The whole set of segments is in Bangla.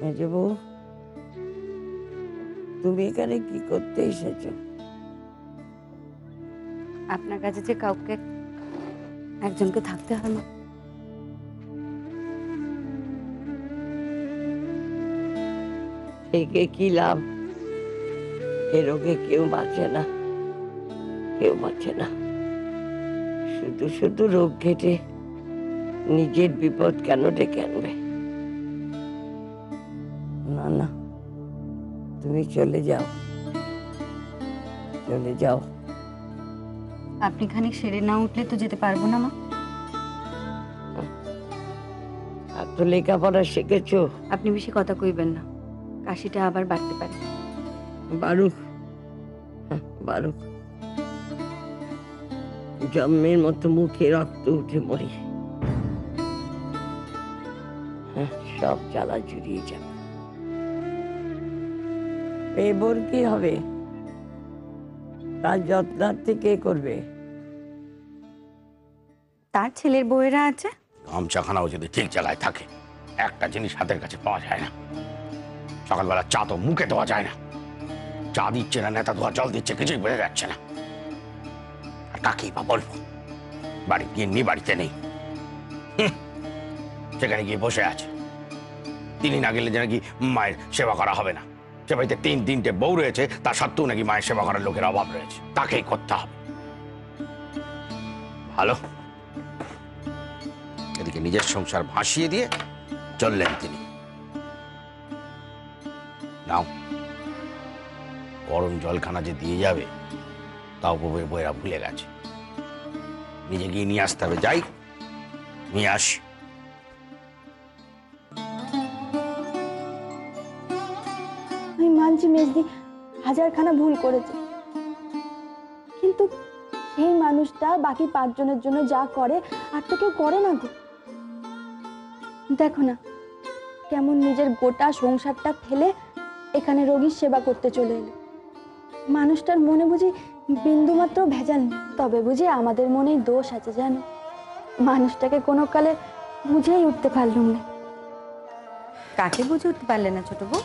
মেজো বউ, তুমি এখানে কি করতে এসেছো? আপনার কাছে যে কাউকে একজনকে থাকতে হয় না। থেকে কি লাভ? এ রোগে কেউ বাঁচে না, কেউ বাঁচে না। শুধু শুধু রোগ ঘেটে নিজের বিপদ কেন ডেকে আনবে? না না, তুমি চলে যাও, চলে যাও। আপনি খানিক সেরে না উঠলে তো যেতে পারবো না মা। আর তো লেখাপড়া শিখেছো? আপনি বেশি কথা কইবেন না, কাশিটা আবার বাড়তে পারে। বারুক, বারুক। জন্মের মতো মুখে রক্ত উঠে মরি, সব জ্বালা জুড়িয়ে যাবে। এবার কি হবে? তার যত্নার্থে কে করবে? তার ছেলের বউয়েরা আছে। গামছাখানাও যদি ঠিক জায়গায় থাকে, একটা জিনিস হাতের কাছে পাওয়া যায় না। সকালবেলা চা তো মুখে দেওয়া যায় না, চা দিচ্ছে না, নেতা ধোয়া জল দিচ্ছে, কিছুই বোঝা যাচ্ছে না। আর কাকেই বা বলবো? বাড়ি গিয়ে বাড়িতে নেই, সেখানে গিয়ে বসে আছে। তিনি না গেলে যে নাকি মায়ের সেবা করা হবে না। সে বাড়িতে 3-3টে বউ রয়েছে, তা সত্ত্বেও নাকি মায়ের সেবা করার লোকের অভাব রয়েছে, তাকেই করতে হবে। ভালো, এদিকে নিজের সংসার ভাসিয়ে দিয়ে চললেন তিনি। নাও, গরম জলখানা যে দিয়ে যাবে তাও বউয়ের বইয়েরা ভুলে গেছে। নিজে গিয়ে নিয়ে আসতে হবে। যাই, নিয়ে আসি। আমি মানছি মেজদি হাজারখানা ভুল করেছে, কিন্তু সেই মানুষটা বাকি 5 জনের জন্য যা করে আর তো কেউ করে না। দেখো না কেমন নিজের গোটা সংসারটা ফেলে এখানে রোগীর সেবা করতে চলে এলো। মানুষটার মনে বুঝি বিন্দু মাত্র ভেজাল নেই। তবে বুঝি আমাদের মনেই দোষ আছে জানো, মানুষটাকে কোনো কালে বুঝেই উঠতে পারলুম না। কাকে বুঝে উঠতে পারলে না ছোট বউ?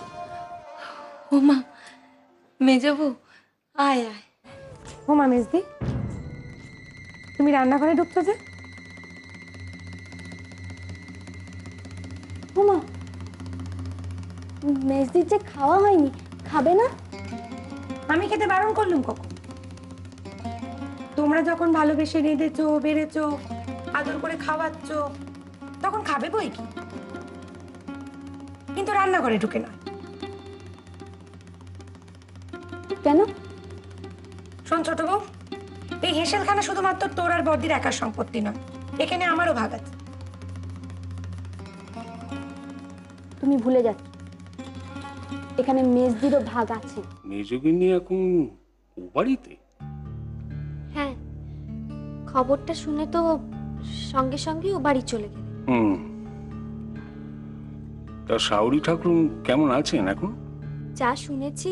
ও মা, মেজো বউ, আয় আয়। ও মা মেজদি, তুমি রান্নাঘরে ঢুকছো যে? ও মা, মেজদির যে খাওয়া হয়নি, খাবে না? আমি খেতে বারণ করলুম কখন? তোমরা যখন ভালোবেসে রেঁধেছো, বেড়েছো, আদর করে খাওয়াচ্ছ, তখন খাবে বই কি, কিন্তু রান্নাঘরে ঢুকে না। কেন? শোন ছোট বউ, এই হেসেলখানা শুধুমাত্র তোর আর বর্দির একার সম্পত্তি নয়, এখানে আমারও ভাগ আছে। তুমি ভুলে যাচ্ছ, এখানে মেজদিরও ভাগ আছে। মেজগিনি এখন ও বাড়িতে? হ্যাঁ, খবরটা শুনে তো সঙ্গে সঙ্গে ও বাড়ি চলে গেল। তা শাওরি ঠাকুর কেমন আছেন এখন? যা শুনেছি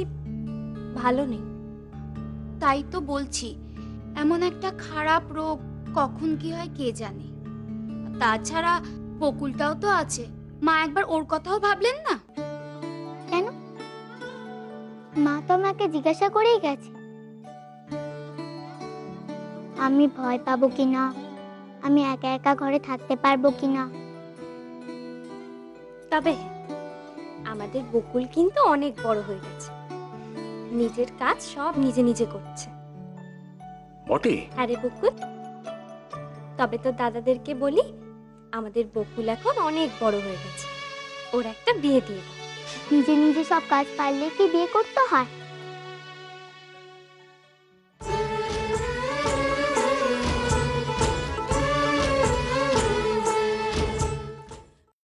ভালো নেই। তাই তো বলছি, এমন একটা খারাপ রোগ কখন কি হয় কে জানে। তাছাড়া বকুলটাও তো আছে, মা একবার ওর কথাও ভাবলেন না? কেন? মা তো আমাকে জিজ্ঞাসা করেই গেছে আমি ভয় পাবো কিনা, আমি একা একা ঘরে থাকতে পারবো কিনা। তবে আমাদের বকুল কিন্তু অনেক বড় হয়ে গেছে, নিজের কাজ সব নিজে নিজে করছে। বটে? আরে বকুল, তবে তো দাদাদেরকে বলি আমাদের বকুল এখন অনেক বড় হয়ে গেছে, ওর একটা বিয়ে দিয়ে দাও। নিজে নিজে সব কাজ পারলে কি বিয়ে করতে হয়?